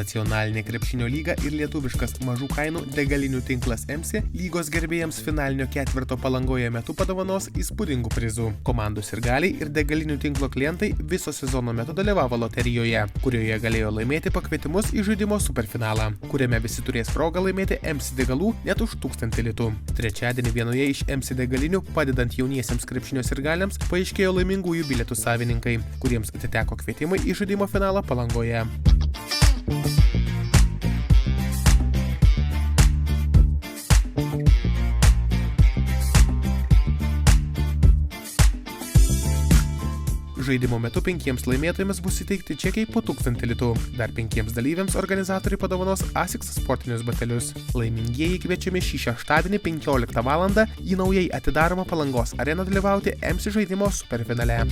Nacionalinė krepšinio lyga ir lietuviškas mažų kainų degalinių tinklas EMSI lygos gerbėjams finalinio ketvirto Palangoje metu padovanos įspūdingų prizų. Komandų sirgaliai ir degalinių tinklo klientai viso sezono metu dalyvavo loterijoje, kurioje galėjo laimėti pakvietimus į žaidimo superfinalą, kuriame visi turės progą laimėti EMSI degalų net už 1000 litų. Trečiadienį vienoje iš EMSI degalinių, padedant jauniesiems krepšinio sirgaliams, paaiškėjo laimingųjų bilietų savininkai, kuriems atiteko kvietimai į žaidimo finalą Palangoje. Žaidimo metu 5 laimėtojams bus įteikti čekiai po 1000 litų. Dar 5 dalyviams organizatoriai padovanos ASICS sportinius batelius. Laimingieji kviečiami šį šeštadienį 15 val. Į naujai atidaromą Palangos areną dalyvauti EMSI žaidimo superfinale.